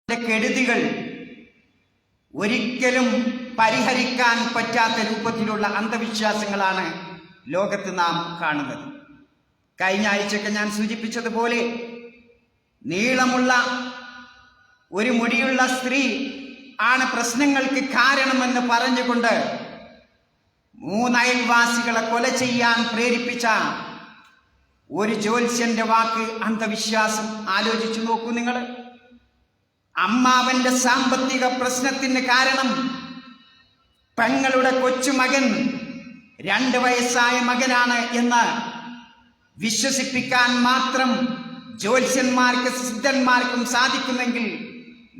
കെടുതികൾ ഒരിക്കലും പരിഹരിക്കാൻ പറ്റാത്ത രൂപത്തിലുള്ള അന്ധവിശ്വാസങ്ങളാണ് ലോകത്ത് നാം കാണുന്നത്. കഴിഞ്ഞ ആഴ്ചയൊക്കെ ഞാൻ സൂചിപ്പിച്ചതുപോലെ നീളമുള്ള ഒരു മുടിയുള്ള സ്ത്രീ ആണ് പ്രശ്നങ്ങൾക്ക് കാരണമെന്ന് പറഞ്ഞുകൊണ്ട് 3 അയൽവാസികളെ കൊല ചെയ്യാൻ പ്രേരിപ്പിച്ച ഒരു ജ്യോത്സ്യന്റെ വാക്ക് അന്ധവിശ്വാസം. ആലോചിച്ചു നോക്കൂ നിങ്ങൾ. അമ്മാവന്റെ സാമ്പത്തിക പ്രശ്നത്തിന് കാരണം പെങ്ങളുടെ കൊച്ചുമകൻ 2 വയസ്സായ മകനാണ് എന്ന് വിശ്വസിപ്പിക്കാൻ മാത്രം ജ്യോത്സ്യന്മാർക്ക് സിദ്ധന്മാർക്കും സാധിക്കുമെങ്കിൽ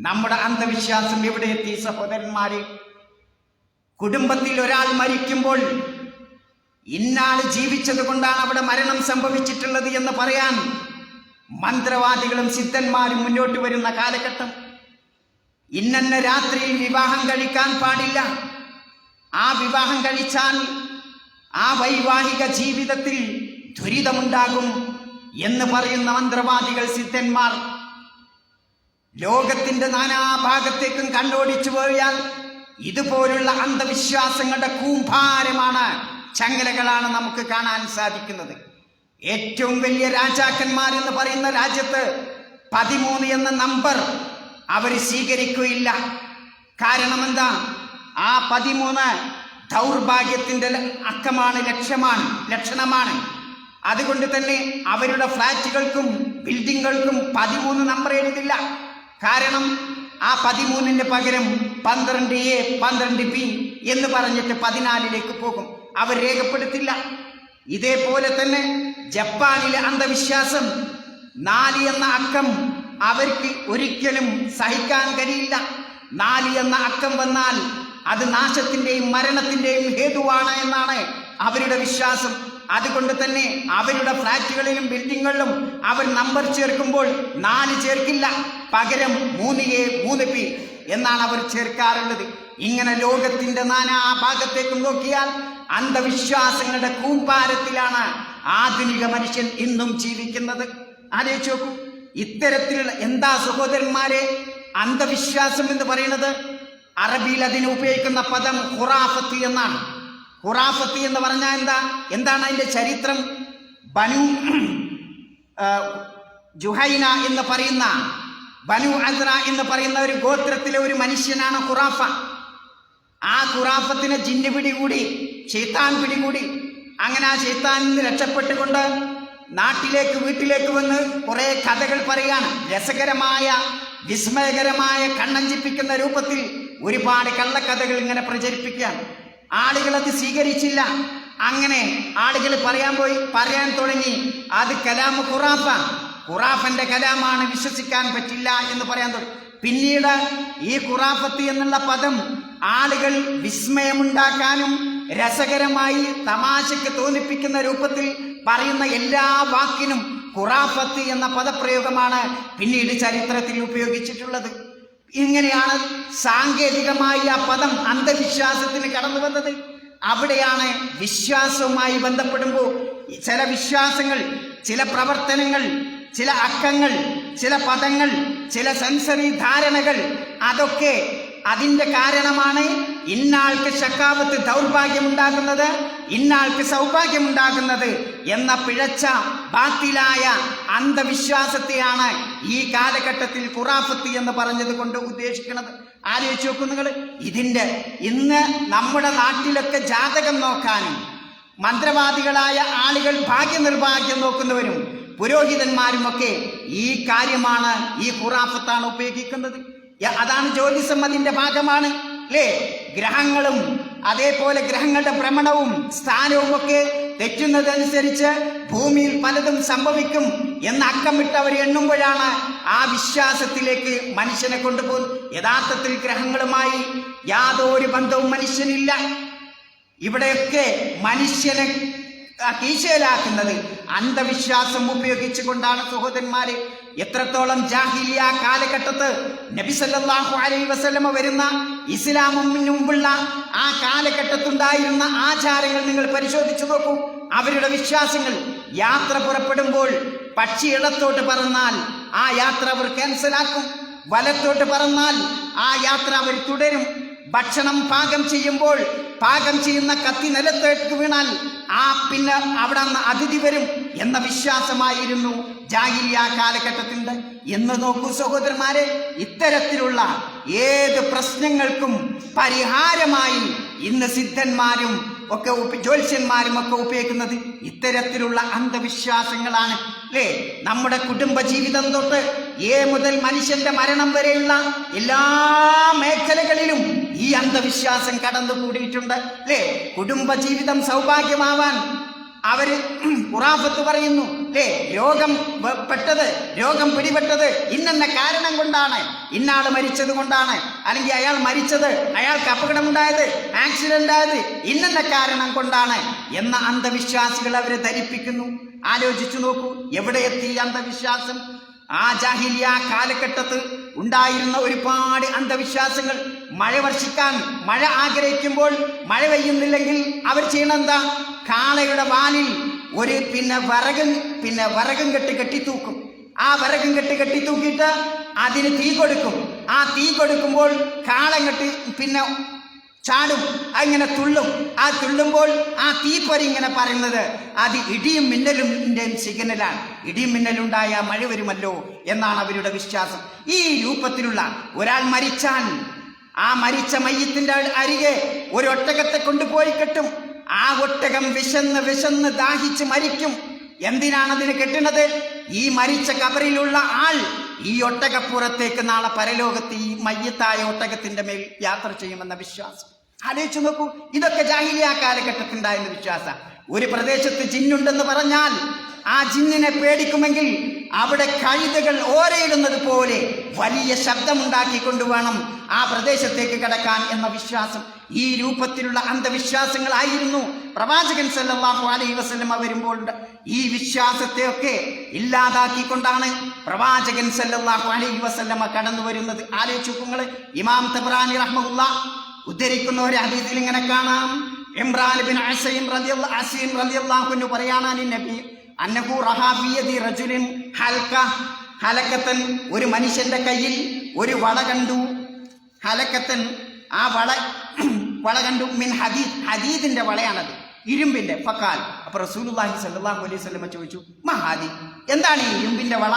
നമ്മുടെ അന്ധവിശ്വാസം എവിടെ എത്തി സഹോദരന്മാരെ? കുടുംബത്തിൽ ഒരാൾ മരിക്കുമ്പോൾ ഇന്നാൾ ജീവിച്ചത് കൊണ്ടാണ് അവിടെ മരണം സംഭവിച്ചിട്ടുള്ളത് എന്ന് പറയാൻ മന്ത്രവാദികളും സിദ്ധന്മാരും മുന്നോട്ട് വരുന്ന കാലഘട്ടം. ഇന്ന രാത്രിയിൽ വിവാഹം കഴിക്കാൻ പാടില്ല, ആ വിവാഹം കഴിച്ചാൽ ആ വൈവാഹിക ജീവിതത്തിൽ ദുരിതമുണ്ടാകും എന്ന് പറയുന്ന മന്ത്രവാദികൾ, സിദ്ധന്മാർ ലോകത്തിന്റെ നാനാഭാഗത്തേക്കും കണ്ണോടിച്ചു പോയാൽ ഇതുപോലുള്ള അന്ധവിശ്വാസങ്ങളുടെ കൂമ്പാരമാണ്, ചങ്ങലകളാണ് നമുക്ക് കാണാൻ സാധിക്കുന്നത്. ഏറ്റവും വലിയ രാജാക്കന്മാരെന്ന് പറയുന്ന രാജ്യത്ത് 13 എന്ന നമ്പർ അവർ സ്വീകരിക്കുകയില്ല. കാരണം എന്താ? ആ 13 ദൗർഭാഗ്യത്തിന്റെ അക്കമാണ്, ലക്ഷണമാണ്. അതുകൊണ്ട് തന്നെ അവരുടെ ഫ്ലാറ്റുകൾക്കും ബിൽഡിങ്ങുകൾക്കും 13 നമ്പർ എഴുതില്ല. കാരണം ആ 13ന് പകരം 12A 12B എന്ന് പറഞ്ഞിട്ട് 14ലേക്ക് പോകും. അവർ രേഖപ്പെടുത്തില്ല. ഇതേപോലെ തന്നെ ജപ്പാനിലെ അന്ധവിശ്വാസം 4 എന്ന അക്കം അവർക്ക് ഒരിക്കലും സഹിക്കാൻ കഴിയില്ല. 4 എന്ന അക്കം വന്നാൽ അത് നാശത്തിന്റെയും മരണത്തിന്റെയും ഹേതുവാണ് എന്നാണ് അവരുടെ വിശ്വാസം. അതുകൊണ്ട് തന്നെ അവരുടെ ഫ്ലാറ്റുകളിലും ബിൽഡിങ്ങുകളിലും അവർ നമ്പർ ചേർക്കുമ്പോൾ 4 ചേർക്കില്ല, പകരം 3A 3B എന്നാണ് അവർ ചേർക്കാറുള്ളത്. ഇങ്ങനെ ലോകത്തിന്റെ നാനാഭാഗത്തേക്കും നോക്കിയാൽ അന്ധവിശ്വാസങ്ങളുടെ കൂമ്പാരത്തിലാണ് ആധുനിക മനുഷ്യൻ ഇന്നും ജീവിക്കുന്നത്. ആലോചിച്ച് നോക്കൂ. ഇത്തരത്തിലുള്ള എന്താ സഹോദരന്മാരെ അന്ധവിശ്വാസം എന്ന് പറയുന്നത്? അറബിയിൽ അതിന് ഉപയോഗിക്കുന്ന പദം ഖുറാഫത്ത് എന്നാണ്. ഖുറാഫത്ത് എന്ന് പറഞ്ഞാൽ എന്താണ് അതിന്റെ ചരിത്രം? ബനു ജുഹൈന എന്ന് പറയുന്ന, ബനു അസ്ര എന്ന് പറയുന്ന ഒരു ഗോത്രത്തിലെ ഒരു മനുഷ്യനാണ് ഖുറാഫ. ആ ഖുറാഫത്തിന് ജിന്ന് പിടികൂടി, ശൈത്താൻ പിടികൂടി. അങ്ങനെ ആ ശൈത്താനിൽ നിന്ന് രക്ഷപ്പെട്ടുകൊണ്ട് വീട്ടിലേക്ക് വന്ന് കുറെ കഥകൾ പറയാണ്. രസകരമായ, വിസ്മയകരമായ, കണ്ണഞ്ചിപ്പിക്കുന്ന രൂപത്തിൽ ഒരുപാട് കള്ളക്കഥകൾ ഇങ്ങനെ പ്രചരിപ്പിക്കാൻ. ആളുകൾ അത് സ്വീകരിച്ചില്ല. അങ്ങനെ ആളുകൾ പറയാൻ തുടങ്ങി അത് കലാം ഖുറാഫന്റെ കലാമാണ്, വിശ്വസിക്കാൻ പറ്റില്ല എന്ന് പറയാൻ തുടങ്ങി. പിന്നീട് ഈ ഖുറാഫത്ത് എന്നുള്ള പദം ആളുകൾ വിസ്മയമുണ്ടാക്കാനും രസകരമായി തമാശയ്ക്ക് തോന്നിപ്പിക്കുന്ന രൂപത്തിൽ പറയുന്ന എല്ലാ വാക്കിനും ഖുറാഫത്ത് എന്ന പദപ്രയോഗമാണ് പിന്നീട് ചരിത്രത്തിൽ ഉപയോഗിച്ചിട്ടുള്ളത്. ഇങ്ങനെയാണ് സാങ്കേതികമായി ആ പദം അന്ധവിശ്വാസത്തിന് കടന്നു വന്നത്. അവിടെയാണ് വിശ്വാസവുമായി ബന്ധപ്പെടുമ്പോൾ ചില വിശ്വാസങ്ങൾ, ചില പ്രവർത്തനങ്ങൾ, ചില അക്കങ്ങൾ, ചില പദങ്ങൾ, ചില സെൻസറി ധാരണകൾ, അതൊക്കെ അതിന്റെ കാരണമാണ് ഇന്നാൾക്ക് ശക്കാവത്ത് ദൗർഭാഗ്യമുണ്ടാകുന്നത്, ഇന്നാൾക്ക് സൗഭാഗ്യമുണ്ടാകുന്നത് എന്ന പിഴച്ച ബാത്തിലായ അന്ധവിശ്വാസത്തെയാണ് ഈ കാലഘട്ടത്തിൽ ഖുറാഫത്ത് എന്ന് പറഞ്ഞത് കൊണ്ട് ഉദ്ദേശിക്കുന്നത്. ആലോചിച്ച് നോക്കൂ നിങ്ങൾ. ഇന്ന് നമ്മുടെ നാട്ടിലൊക്കെ ജാതകം നോക്കാനും മന്ത്രവാദികളായ ആളുകൾ ഭാഗ്യനിർഭാഗ്യം നോക്കുന്നവരും പുരോഹിതന്മാരുമൊക്കെ ഈ കാര്യമാണ്, ഈ ഖുറാഫത്താണ് ഉപയോഗിക്കുന്നത്. അതാണ് ജ്യോതിഷം, അതിന്റെ ഭാഗമാണ് അല്ലേ? ഗ്രഹങ്ങളും അതേപോലെ ഗ്രഹങ്ങളുടെ ഭ്രമണവും സ്ഥാനവും ഒക്കെ തെറ്റുന്നതനുസരിച്ച് ഭൂമിയിൽ പലതും സംഭവിക്കും എന്ന് അക്കമിട്ട് അവർ എണ്ണുമ്പോഴാണ് ആ വിശ്വാസത്തിലേക്ക് മനുഷ്യനെ കൊണ്ടുപോകുന്നത്. യഥാർത്ഥത്തിൽ ഗ്രഹങ്ങളുമായി യാതൊരു ബന്ധവും മനുഷ്യനില്ല. ഇവിടെയൊക്കെ മനുഷ്യനെ കീശയിലാക്കുന്നത് അന്ധവിശ്വാസം ഉപയോഗിച്ചുകൊണ്ടാണ് സഹോദരന്മാരെ. എത്രത്തോളം ജാഹിലിയ കാലഘട്ടത്ത് നബി സല്ലല്ലാഹു അലൈഹി വസല്ലമ വരുന്ന ഇസ്ലാമിന് മുമ്പുള്ള ആ കാലഘട്ടത്തുണ്ടായിരുന്ന ആചാരങ്ങൾ നിങ്ങൾ പരിശോധിച്ചു നോക്കൂ. അവരുടെ വിശ്വാസങ്ങൾ, യാത്ര പുറപ്പെടുമ്പോൾ പക്ഷി ഇടത്തോട്ട് പറന്നാൽ ആ യാത്ര അവർ ക്യാൻസലാക്കും. വലത്തോട്ട് പറന്നാൽ ആ യാത്ര അവർ തുടരും. ഭക്ഷണം പാകം ചെയ്യുമ്പോൾ പാകം ചെയ്യുന്ന കത്തി നിലത്തേക്ക് വീണാൽ പിന്നെ അവിടെ നിന്ന് അതിഥി വരും എന്ന വിശ്വാസമായിരുന്നു ജാഹിലിയ കാലഘട്ടത്തിൻ്റെ. എന്ന് നോക്കൂ സഹോദരന്മാരെ, ഇത്തരത്തിലുള്ള ഏത് പ്രശ്നങ്ങൾക്കും പരിഹാരമായി ഇന്ന് സിദ്ധന്മാരും ഒക്കെ ജ്യോത്സ്യന്മാരും ഒക്കെ ഉപയോഗിക്കുന്നത് ഇത്തരത്തിലുള്ള അന്ധവിശ്വാസങ്ങളാണ് അല്ലേ? നമ്മുടെ കുടുംബ ജീവിതം തൊട്ട് മുതൽ മനുഷ്യന്റെ മരണം വരെയുള്ള എല്ലാ മേഖലകളിലും ഈ അന്ധവിശ്വാസം കടന്നുകൂടിയിട്ടുണ്ട് അല്ലേ? കുടുംബ ജീവിതം സൗഭാഗ്യമാവാൻ അവര് ഖുറാഫത്ത് പറയുന്നു അല്ലേ? രോഗം പിടിപെട്ടത് ഇന്ന കാരണം കൊണ്ടാണ്, ഇന്നാള് മരിച്ചത് കൊണ്ടാണ്, അല്ലെങ്കിൽ അയാൾ മരിച്ചത്, അയാൾക്ക് അപകടമുണ്ടായത്, ആക്സിഡന്റ് ആയത് ഇന്ന കാരണം കൊണ്ടാണ് എന്ന അന്ധവിശ്വാസികൾ അവരെ ധരിപ്പിക്കുന്നു. ആലോചിച്ചു നോക്കൂ, എവിടെ എത്തി അന്ധവിശ്വാസം? ആ ജാഹിലിയ കാലഘട്ടത്ത് ഉണ്ടായിരുന്ന ഒരുപാട് അന്ധവിശ്വാസങ്ങൾ. മഴ ആഗ്രഹിക്കുമ്പോൾ മഴ പെയ്യുന്നില്ലെങ്കിൽ അവർ ചെയ്യണെന്താ? കാളയുടെ വാലിൽ ഒരു വിറകും കെട്ടി തൂക്കും. ആ വിറകും കെട്ടി തൂക്കിയിട്ട് അതിന് തീ കൊടുക്കും. ആ തീ കൊടുക്കുമ്പോൾ കാളങ്ങട്ട് ചാടും, അങ്ങനെ തുള്ളും. ആ തുള്ളുമ്പോൾ ആ തീപ്പൊരി ഇങ്ങനെ പറയുന്നത് അത് ഇടിയും മിന്നലിന്റെ സിഗ്നലാണ്. ഇടിയും മിന്നലുണ്ടായ മഴ വരുമല്ലോ എന്നാണ് അവരുടെ വിശ്വാസം. ഈ രൂപത്തിലുള്ള ഒരാൾ മരിച്ചാൽ ആ മരിച്ച മയ്യത്തിന്റെ അരികെ ഒരു ഒട്ടകത്തെ കൊണ്ടുപോയി കെട്ടും. ആ ഒട്ടകം വിശന്ന് ദാഹിച്ച് മരിക്കും. എന്തിനാണ് അതിന് കെട്ടുന്നത്? ഈ മരിച്ച കബറിലുള്ള ആൾ ഈ ഒട്ടകപ്പുറത്തേക്ക് നാളെ പരലോകത്ത് ഈ മയ്യത്തായ ഒട്ടകത്തിന്റെ മേൽ യാത്ര ചെയ്യുമെന്ന വിശ്വാസം. ആലോചിച്ചു നോക്കൂ, ഇതൊക്കെ ജാഹിലിയ കാലഘട്ടത്തിലുണ്ടായിരുന്ന വിശ്വാസം. ഒരു പ്രദേശത്ത് ജിന്നുണ്ടെന്ന് പറഞ്ഞാൽ ആ ജിന്നിനെ പേടിക്കുമെങ്കിൽ അവിടെ കഴുതകൾ ഓരയിടുന്നത് പോലെ വലിയ ശബ്ദമുണ്ടാക്കിക്കൊണ്ട് വേണം ആ പ്രദേശത്തേക്ക് കടക്കാൻ എന്ന വിശ്വാസം. ഈ രൂപത്തിലുള്ള അന്ധവിശ്വാസങ്ങളായിരുന്നു പ്രവാചകൻ സല്ലല്ലാഹു അലൈഹി വസല്ലമ വരുമ്പോൾ. ഈ വിശ്വാസത്തെയൊക്കെ ഇല്ലാതാക്കിക്കൊണ്ടാണ് പ്രവാചകൻ സല്ലല്ലാഹു അലൈഹി വസല്ലമ കടന്നു വരുന്നത്. ആലോചിക്കുങ്ങൾ. ഇമാം തബ്രാനി റഹ്മഹുല്ലാഹ് ഉദ്ധരിക്കുന്ന ഒരു ഹദീസിൽ ഇങ്ങനെ കാണാം. ഇമ്രാൻ ബിൻ അസീം റളിയല്ലാഹു അൻഹു പറയാണ്, നബി അന്നഹു റഹാ ബിയദി റജുലിൻ ഹലക്കത്തൻ, ഒരു മനുഷ്യന്റെ കയ്യിൽ ഒരു വള കണ്ടു. ഹലക്കത്തൻ, ആ വള കണ്ടു. മിൻ ഹദീദിന്റെ വളയാണത്, ഇരുമ്പിന്റെ. ഫഖാൽ, അപ്പൊ റസൂലുള്ളാഹി സ്വല്ലല്ലാഹു അലൈഹി വസല്ലം ചോദിച്ചു, മഹാദി, എന്താണ് ഈ ഇരുമ്പിന്റെ വള?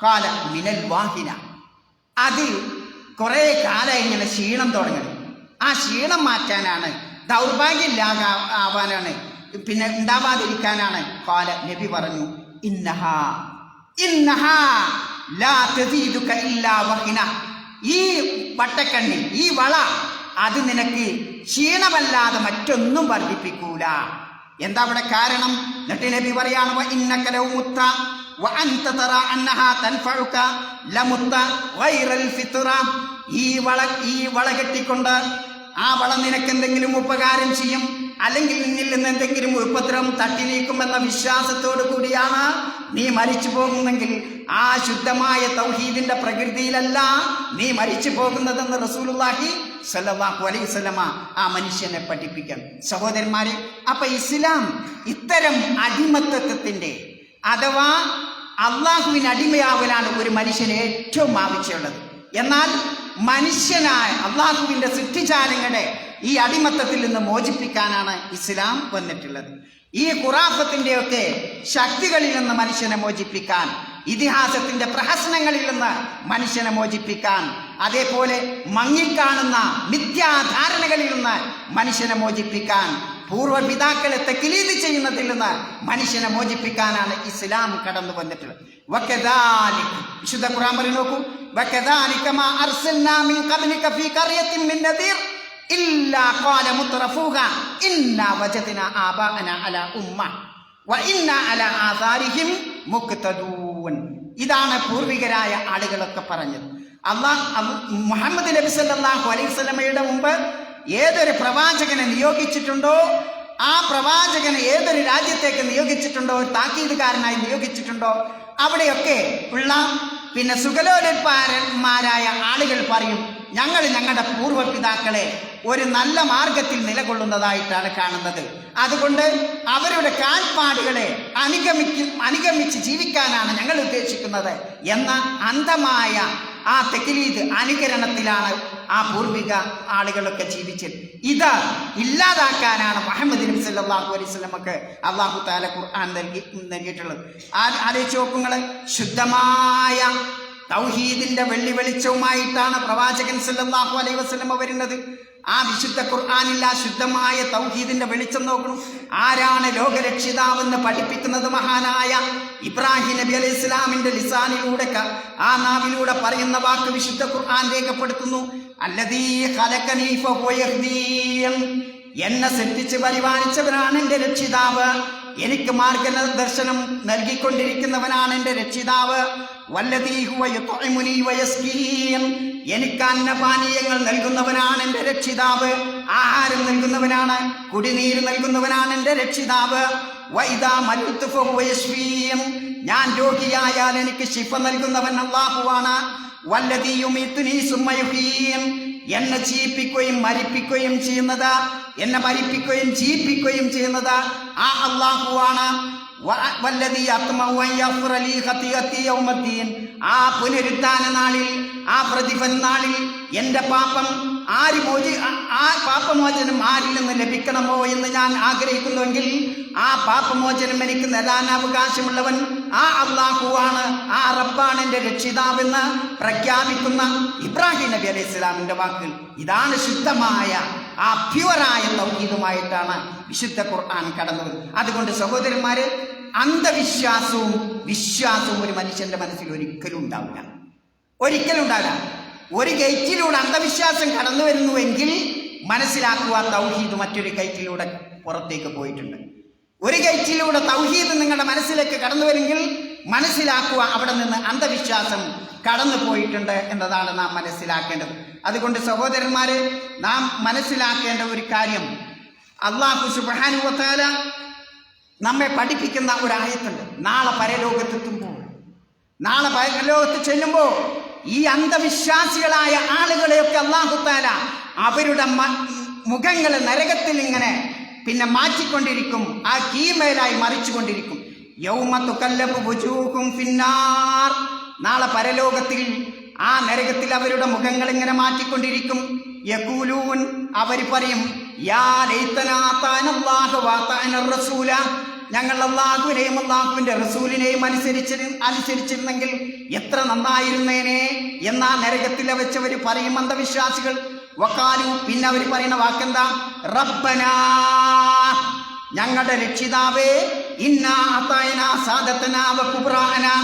ഖാല മിനൽ വാഹിന, അത് കുറെ കാലം ഇങ്ങനെ ക്ഷീണം തുടങ്ങണം, ആ ക്ഷീണം മാറ്റാനാണ്, ദൗർഭാഗ്യമില്ലാതാവാനാണ്, ഉണ്ടാവാതിരിക്കാനാണ്. ഖാല, നബി പറഞ്ഞു, ഇന്നഹാ ലാ തസീദുക ഇല്ലാ വഹിന, ഈ വട്ടക്കണ്ണി, ഈ വള, അത് നിനക്ക് ക്ഷീണമല്ലാതെ മറ്റൊന്നും വർദ്ധിപ്പിക്കൂല. എന്താ അവിടെ കാരണം? എന്നിട്ട് നബി പറയാണ്, ഇന്നക ലൗ മുത്ത വഅൻത തറ അന്നഹാ തൻഫഉക ലമുത്ത ഗൈറൽ ഫിത്ര, ഈ വള കെട്ടിക്കൊണ്ട് ആ വള നിനക്ക് എന്തെങ്കിലും ഉപകാരം ചെയ്യും, അല്ലെങ്കിൽ നിന്നിൽ നിന്ന് എന്തെങ്കിലും ഉപദ്രവം തട്ടി നീക്കുമെന്ന വിശ്വാസത്തോടു കൂടിയാണ് നീ മരിച്ചു പോകുന്നെങ്കിൽ ആ ശുദ്ധമായ തൗഹീദിന്റെ പ്രകൃതിയിലല്ല നീ മരിച്ചു പോകുന്നതെന്ന് റസൂലുള്ളാഹി സ്വല്ലല്ലാഹു അലൈഹി വസല്ലമ ആ മനുഷ്യനെ പഠിപ്പിക്കാൻ. സഹോദരന്മാരെ, അപ്പൊ ഇസ്ലാം ഇത്തരം അടിമത്തത്തിന്റെ അഥവാ അള്ളാഹുവിന് അടിമയാവലാണ് ഒരു മനുഷ്യന് ഏറ്റവും ആവശ്യമുള്ളത്. എന്നാൽ മനുഷ്യനായ അള്ളാഹുവിന്റെ സൃഷ്ടിജാലങ്ങളെ ഈ അടിമത്തത്തിൽ നിന്ന് മോചിപ്പിക്കാനാണ് ഇസ്ലാം വന്നിട്ടുള്ളത്. ഈ ഖുറാഫത്തിന്റെയൊക്കെ ശക്തികളിൽ നിന്ന് മനുഷ്യനെ മോചിപ്പിക്കാൻ, ഇതിഹാസത്തിന്റെ പ്രഹസനങ്ങളിൽ നിന്ന് മനുഷ്യനെ മോചിപ്പിക്കാൻ, അതേപോലെ മങ്ങിക്കാണുന്ന മിഥ്യാധാരണകളിൽ നിന്ന് മനുഷ്യനെ മോചിപ്പിക്കാൻ, പൂർവ്വപിതാക്കളെ തക്ലീദ് ചെയ്യുന്നതിൽ നിന്ന് മനുഷ്യനെ മോചിപ്പിക്കാനാണ് ഇസ്ലാം കടന്നു വന്നിട്ടുള്ളത്. വിശുദ്ധ ഖുർആൻ പറഞ്ഞു നോക്കൂ, വകദാലിക മാ അർസൽനാ മിൻ ഖബ്ലിക ഫീ ഖർയത്തിൻ മിൻ നദീർ ഇല്ലാ ഖാല മുത്രഫൂഹാ ഇന്നാ വജദ്നാ ആബാഅനാ അലാ ഉമ്മ വ ഇന്നാ അലാ ആസാരിഹിം മുഖ്തദൂൻ. ഇതാണ് പൂർവികരായ ആളുകളൊക്കെ പറഞ്ഞത്. മുഹമ്മദ് നബി സല്ലല്ലാഹു അലൈഹി വസല്ലമയുടെ മുമ്പ് ഏതൊരു പ്രവാചകനെ നിയോഗിച്ചിട്ടുണ്ടോ, ആ പ്രവാചകനെ ഏതൊരു രാജ്യത്തേക്ക് നിയോഗിച്ചിട്ടുണ്ടോ, താക്കീതുകാരനായി നിയോഗിച്ചിട്ടുണ്ടോ, അവിടെയൊക്കെ ഉള്ള സുഖലോലന്മാരായ ആളുകൾ പറയും, ഞങ്ങൾ ഞങ്ങളുടെ പൂർവ്വപിതാക്കളെ ഒരു നല്ല മാർഗത്തിൽ നിലകൊള്ളുന്നതായിട്ടാണ് കാണുന്നത്. അതുകൊണ്ട് അവരുടെ കാൽപ്പാടുകളെ അനുഗമിച്ച് ജീവിക്കാനാണ് ഞങ്ങൾ ഉദ്ദേശിക്കുന്നത് എന്ന അന്ധമായ ആ തഖ്ലീദ് അനുകരണത്തിലാണ് ആ പൂർവിക ആളുകളൊക്കെ ജീവിച്ചത്. ഇത് ഇല്ലാതാക്കാനാണ് മുഹമ്മദ് നബി സല്ലല്ലാഹു അലൈഹി വസല്ലമക്ക് അല്ലാഹു തആല ഖുർആൻ നൽകിയിട്ടുള്ളത്. ആലോചിച്ച് നോക്കുങ്ങൾ, ശുദ്ധമായ തൗഹീദിന്റെ വെള്ളി വെളിച്ചവുമായിട്ടാണ് പ്രവാചകൻ സല്ലല്ലാഹു അലൈഹി വസല്ലമ വരുന്നത്. ആ വിശുദ്ധ ഖുർആനിൽ ആ ശുദ്ധമായ തൗഹീദിന്റെ വെളിച്ചം നോക്കണം. ആരാണ് ലോകരക്ഷിതാവെന്ന് പഠിപ്പിക്കുന്നത്? മഹാനായ ഇബ്രാഹിം നബി അലൈഹി ഇസ്ലാമിന്റെ ലിസാനിലൂടെ, ആ നാവിലൂടെ പറയുന്ന വാക്ക് വിശുദ്ധ ഖുർആൻ രേഖപ്പെടുത്തുന്നു. അല്ലദീ ഖലഖനീ ഫഹുവ യഹ്ദീൻ, എന്നെ സൃഷ്ടിച്ച് പരിപാലിച്ചവനാണ് എൻ്റെ രക്ഷിതാവ്, എനിക്ക് മാർഗദർശനം നൽകിക്കൊണ്ടിരിക്കുന്നവനാണ് എൻ്റെ രക്ഷിതാവ്. വല്ലദീ ഹുവ യുത്ഇമുനീ വയസ്കീൻ, എനിക്ക് അന്നപാനീയങ്ങൾ നൽകുന്നവനാണ് എൻ്റെ രക്ഷിതാവ്, ആഹാരം നൽകുന്നവനാണ്, കുടിനീര് നൽകുന്നവനാണ് എൻ്റെ രക്ഷിതാവ്. വഇദാ മരിത്തു ഫഹുവ യശ്ഫീൻ, ഞാൻ രോഗിയായാൽ എനിക്ക് ശിഫ നൽകുന്നവൻ അല്ലാഹുവാണ്. വല്ലദീ യുമീതുനീ സുമ്മ യുഹ്യീൻ, എന്നെ ജീവിപ്പിക്കുകയും മരിപ്പിക്കുകയും ചെയ്യുന്നത്, എന്നെ മരിപ്പിക്കുകയും ജീവിപ്പിക്കുകയും ചെയ്യുന്നത് ആ അല്ലാഹുവാണ്. വല്ലദീ അത്മഉ അൻ യഗ്ഫിറ ലീ ഖതിയതി യൗമദ്ദീൻ, ആ പുനരുദ്ധാന നാളിൽ, ആ പ്രതിഫല നാളിൽ എൻ്റെ പാപം ആ പാപമോചനം ആരിൽ നിന്ന് ലഭിക്കണമോ എന്ന് ഞാൻ ആഗ്രഹിക്കുന്നുവെങ്കിൽ ആ പാപമോചനം എനിക്ക് നേടാൻ അവകാശമുള്ളവൻ ആ അല്ലാഹുവാണ്, ആ റബ്ബാണ് എൻ്റെ രക്ഷിതാവെന്ന് പ്രഖ്യാപിക്കുന്ന ഇബ്രാഹിം നബി അലൈഹി ഇസ്ലാമിന്റെ വാക്കുകൾ. ഇതാണ് ശുദ്ധമായ ആ പ്യുവറായ തൗഹീദുമായിട്ടാണ് വിശുദ്ധ ഖുർആൻ കടന്നു വരുന്നത്. അതുകൊണ്ട് സഹോദരന്മാരെ, അന്ധവിശ്വാസവും വിശ്വാസവും ഒരു മനുഷ്യന്റെ മനസ്സിൽ ഒരിക്കലും ഉണ്ടാവില്ല. ഒരു ഗേറ്റിലൂടെ അന്ധവിശ്വാസം കടന്നു വരുന്നുവെങ്കിൽ മനസ്സിലാക്കുക, തൗഹീദ് മറ്റൊരു ഗേറ്റിലൂടെ പുറത്തേക്ക് പോയിട്ടുണ്ട്. ഒരു ഗേറ്റിലൂടെ തൗഹീദ് നിങ്ങളുടെ മനസ്സിലേക്ക് കടന്നു വരുമെങ്കിൽ മനസ്സിലാക്കുക, അവിടെ നിന്ന് അന്ധവിശ്വാസം കടന്നു പോയിട്ടുണ്ട് എന്നതാണ് നാം മനസ്സിലാക്കേണ്ടത്. അതുകൊണ്ട് സഹോദരന്മാരെ, നാം മനസ്സിലാക്കേണ്ട ഒരു കാര്യം, അല്ലാഹു സുബ്ഹാനഹു വ തആല നമ്മെ പഠിപ്പിക്കുന്ന ഒരു ആയത്തുണ്ട്. നാളെ പരലോകത്ത് ചെല്ലുമ്പോൾ ഈ അന്ധവിശ്വാസികളായ ആളുകളെയൊക്കെ അല്ലാഹു തആല അവരുടെ മുഖങ്ങൾ നരകത്തിൽ ഇങ്ങനെ പിന്നെ മാറ്റിക്കൊണ്ടിരിക്കും, ആ കീമേലായി മറിച്ചുകൊണ്ടിരിക്കും. യൗമ തുകല്ലബു വുജൂഹും ഫിന്നാർ, നാളെ പരലോകത്തിൽ ആ നരകത്തിൽ അവരുടെ മുഖങ്ങൾ ഇങ്ങനെ മാറ്റിക്കൊണ്ടിരിക്കും. യഖൂലൂൻ, അവർ പറയും, യാ ലൈതനാ അതാനല്ലാഹു വഅതാനർ റസൂല, ഞങ്ങൾ അല്ലാഹുവിനെയും അല്ലാഹുവിന്റെ റസൂലിനെയും അനുസരിച്ചിരുന്നെങ്കിൽ എത്ര നന്നായിരുന്നേനെ എന്നാ നരകത്തിൽ വെച്ചവർ പറയും അന്ധവിശ്വാസികൾ. വഖാലു, പിന്നെ അവർ പറയുന്ന വാക്കെന്താ? റബ്ബനാ, ഞങ്ങളുടെ രക്ഷിതാവേ, ഇന്നാ അതായനാ സാദതനാ വ കുബ്റാനാ,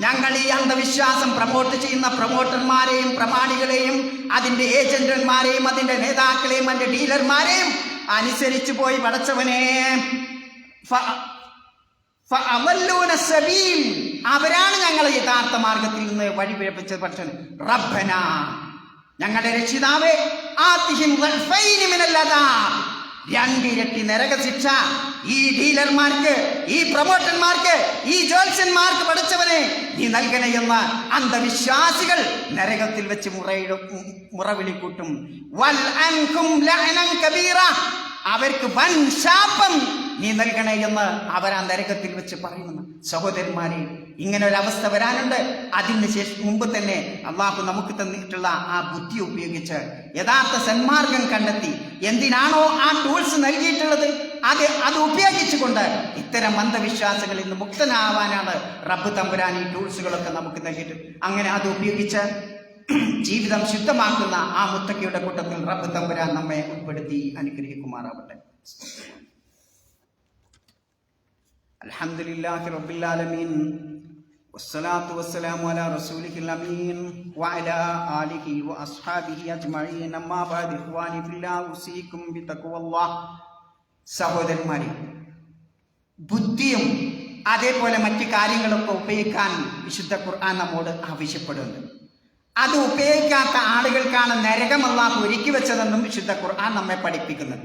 ഞങ്ങൾ ഈ അന്ധവിശ്വാസം പ്രമോട്ട് ചെയ്യുന്ന പ്രമോട്ടർമാരെയും പ്രമാണികളെയും അതിന്റെ ഏജന്റന്മാരെയും അതിന്റെ നേതാക്കളെയും അതിന്റെ ഡീലർമാരെയും അനുസരിച്ചു പോയി പടച്ചവനെ. അവരാണ് ഞങ്ങളെ യഥാർത്ഥ മാർഗത്തിൽ നിന്ന് വഴിപിഴപ്പിച്ച പക്ഷൻ. റബ്ബന, ഞങ്ങളുടെ രക്ഷിതാവേ, ആതിഹിം ദൽഫൈനി മിനൽ അദാബ്, രണ്ടിരട്ടി നരകശിക്ഷ ഈ ഡീലർമാർക്ക്, ഈ പ്രമോട്ടർമാർക്ക്, ഈ ജോത്സ്യന്മാർക്ക് പടച്ചവനെ നീ നൽകണയെന്ന് അന്ധവിശ്വാസികൾ നരകത്തിൽ വെച്ച് മുറവിളിക്കൂട്ടും. വൽ അൻകും ലഅനൻ കബീറ, അവർക്ക് വൻ ശാപം നീ നൽകണേ എന്ന് അവർ ആ നരകത്തിൽ വെച്ച് പറയുന്നു. സഹോദരന്മാരെ, ഇങ്ങനെ ഒരു അവസ്ഥ വരാനുണ്ട്. അതിന് മുമ്പ് തന്നെ അള്ളാഹു നമുക്ക് തന്നിട്ടുള്ള ആ ബുദ്ധി ഉപയോഗിച്ച് യഥാർത്ഥ സന്മാർഗം കണ്ടെത്തി എന്തിനാണോ ആ ടൂൾസ് നൽകിയിട്ടുള്ളത് അത് ഉപയോഗിച്ചുകൊണ്ട് ഇത്തരം അന്ധവിശ്വാസങ്ങളിൽ നിന്ന് മുക്തനാവാനാണ് റബ്ബ് തമ്പുരാൻ ഈ ടൂൾസുകളൊക്കെ നമുക്ക് നൽകിയിട്ട്. അങ്ങനെ അത് ഉപയോഗിച്ച് ജീവിതം ശുദ്ധമാക്കുന്ന ആ മുത്തക്കിയുടെ കൂട്ടത്തിൽ റബ്ബ് തമ്പുരാൻ നമ്മെ ഉൾപ്പെടുത്തി അനുഗ്രഹിക്കുമാറാവട്ടെ. അൽഹംദുലില്ലാഹി റബ്ബിൽ ആലമീൻ, വസ്സലാത്തു വസ്സലാമു അലാ റസൂലിഹിൽ അമീൻ വഅലാ ആലിഹി വഅസ്ഹാബിഹി അജ്മഈൻ. അമ്മാ ബഅദ്, ഇഖ്വാനി ഫില്ലാഹ്, ഉസീകും ബിതഖ്വല്ലാഹ്. സഹോദരന്മാരെ, ബുദ്ധിയും അതേപോലെ മറ്റു കാര്യങ്ങളൊക്കെ ഉപയോഗിക്കാൻ വിശുദ്ധ ഖുർആൻ നമ്മോട് ആവശ്യപ്പെടുന്നുണ്ട്. അത് ഉപയോഗിക്കാത്ത ആളുകൾക്കാണ് നരകം അല്ലാഹു ഒരുക്കി വെച്ചതെന്നും വിശുദ്ധ ഖുർആൻ നമ്മെ പഠിപ്പിക്കുന്നത്.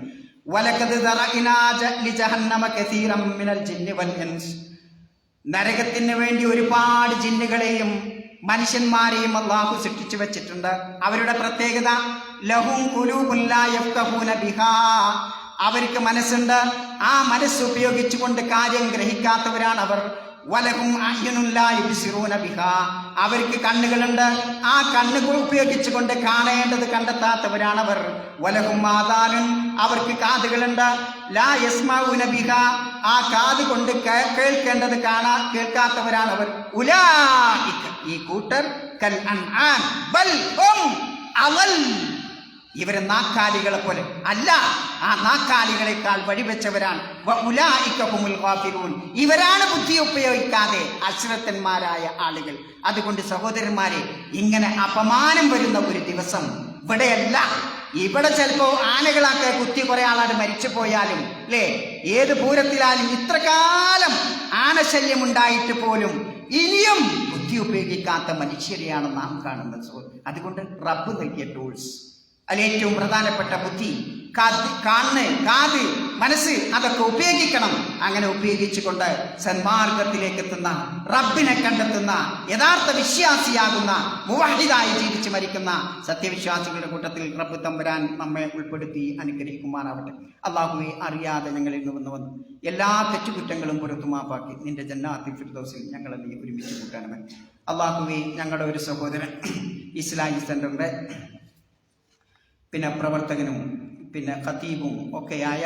വലഖദ് ദറഅനാ ലിജഹന്നമ കസീറൻ മിനൽ ജിന്നി വൽ ഇൻസ്, നരകത്തിന് വേണ്ടി ഒരുപാട് ജിന്നുകളെയും മനുഷ്യന്മാരെയും അല്ലാഹു സൃഷ്ടിച്ചു വെച്ചിട്ടുണ്ട്. അവരുടെ പ്രത്യേകത, ലഹും ഖുലൂബുൻ ലാ യഫ്ഖഹൂന ബിഹാ, അവർക്ക് മനസ്സുണ്ട്, ആ മനസ്സ് ഉപയോഗിച്ചുകൊണ്ട് കാര്യം ഗ്രഹിക്കാത്തവരാണ് അവർ. വലഹും അയ്യുനുൻ ലാ യുബ്സിറൂന ബിഹാ, അവർക്ക് കണ്ണുകളുണ്ട്, ആ കണ്ണുകൾ ഉപയോഗിച്ചുകൊണ്ട് കാണേണ്ടത് കണ്ടെത്താത്തവരാണവർ. വലഹും ആദാനുൻ, അവർക്ക് കാതുകളുണ്ട്, ലാ യസ്മഊന ബിഹാ, ആ കാത് കൊണ്ട് കേൾക്കേണ്ടത് കേൾക്കാത്തവരാണവർ. ഉലൈക, ഈ കൂട്ടർ കൽ അൻആം ബൽ ഹും അവൽ, ഇവര് നാക്കാലികളെ പോലെ അല്ല, ആ നാക്കാലികളെക്കാൾ വഴിവെച്ചവരാണ്. ഉലൈക ഹുമുൽ ഗാഫിലൂൻ, ഇവരാണ് ബുദ്ധി ഉപയോഗിക്കാതെ അശ്രദ്ധന്മാരായ ആളുകൾ. അതുകൊണ്ട് സഹോദരന്മാരെ, ഇങ്ങനെ അപമാനം വരുന്ന ഒരു ദിവസം ഇവിടെയല്ല. ഇവിടെ ചിലപ്പോ ആനകളൊക്കെ കുത്തി കുറെ ആളാട് മരിച്ചു പോയാലും അല്ലേ, ഏത് പൂരത്തിലായാലും ഇത്രകാലം ആനശല്യം ഉണ്ടായിട്ട് പോലും ഇനിയും ബുദ്ധി ഉപയോഗിക്കാത്ത മനുഷ്യരെയാണ് നാം കാണുന്നത്. അതുകൊണ്ട് റബ്ബ് നൽകിയ ടൂൾസ്, അതിലേറ്റവും പ്രധാനപ്പെട്ട ബുദ്ധി, കണ്ണ്, കാത്, മനസ്സ്, അതൊക്കെ ഉപയോഗിക്കണം. അങ്ങനെ ഉപയോഗിച്ചുകൊണ്ട് സന്മാർഗത്തിലേക്ക് എത്തുന്ന, റബ്ബിനെ കണ്ടെത്തുന്ന, യഥാർത്ഥ വിശ്വാസിയാകുന്ന, മുവഹിദായി ജീവിച്ച് മരിക്കുന്ന സത്യവിശ്വാസികളുടെ കൂട്ടത്തിൽ റബ്ബ് തമ്പുരാൻ നമ്മെ ഉൾപ്പെടുത്തി അനുഗ്രഹിക്കുമാറാവട്ടെ. അല്ലാഹുവേ, അറിയാതെ ഞങ്ങളിൽ നിന്ന് വന്നു എല്ലാ തെറ്റുകുറ്റങ്ങളും പുറത്തു മാപ്പാക്കി നിന്റെ ജന്നാത്തിൽ ഫിർദൗസിൽ ഞങ്ങളെ നീ ഒരുമിച്ച് കൂട്ടാനുമേ. അല്ലാഹുവേ, ഞങ്ങളുടെ ഒരു സഹോദരൻ ഇസ്ലാമിക് സെന്ററിന്റെ പിന്നെ പ്രവർത്തകനും പിന്നെ ഖതീബും ഒക്കെയായ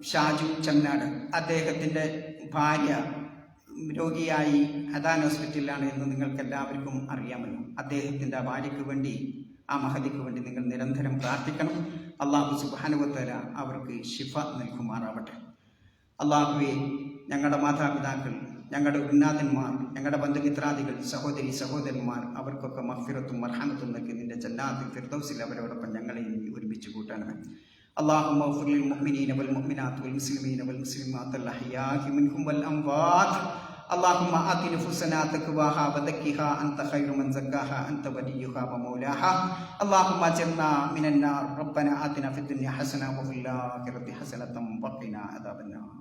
ഷാജു ചെങ്ങാട്, അദ്ദേഹത്തിൻ്റെ ഭാര്യ രോഗിയായി അദാൻ ഹോസ്പിറ്റലിലാണ് എന്ന് നിങ്ങൾക്ക് എല്ലാവർക്കും അറിയാമല്ലോ. അദ്ദേഹത്തിൻ്റെ ഭാര്യയ്ക്ക് വേണ്ടി, ആ മഹദിക്ക് വേണ്ടി നിങ്ങൾ നിരന്തരം പ്രാർത്ഥിക്കണം. അല്ലാഹു സുബ്ഹാനഹു വ തആല അവർക്ക് ശിഫ നൽകുമാറാവട്ടെ. അല്ലാഹുവേ, ഞങ്ങളുടെ മാതാപിതാക്കൾ, ഞങ്ങളുടെ ഉന്നതന്മാർ, ഞങ്ങളുടെ ബന്ധുമിത്രാദികൾ, സഹോദരി സഹോദരന്മാർ, അവർക്കൊക്കെ മഗ്ഫിറത്തും മർഹമത്തും നൽകി നിന്റെ ജന്നാത്തുൽ ഫിർദൗസിൽ അവരോടൊപ്പം ഞങ്ങളെ ഒരുമിച്ച് കൂട്ടണമേ. അല്ലാഹുമ്മ ഗ്ഫിർ ലിൽ മുഅ്മിനീന വൽ മുഅ്മിനാത്ത് വൽ മുസ്ലിമീന വൽ മുസ്ലിമാത്ത് അൽ അഹ്യാഇ മിൻഹും വൽ അംവാത്ത്. അല്ലാഹുമ്മ ആതി നുഫൂസനാ തഖ്വാഹാ വദക്കിഹാ അൻത ഖൈറു മൻ സക്കാഹാ അൻത വലിയ്യുഹാ വമൗലാഹാ. അല്ലാഹുമ്മ അജ്ർനാ മിനൻ നാർ. റബ്ബനാ ആതിനാ ഫിദ് ദുനിയ ഹസന വഫിൽ ആഖിറതി ഹസനതൻ വഖിനാ അദാബന്നാർ.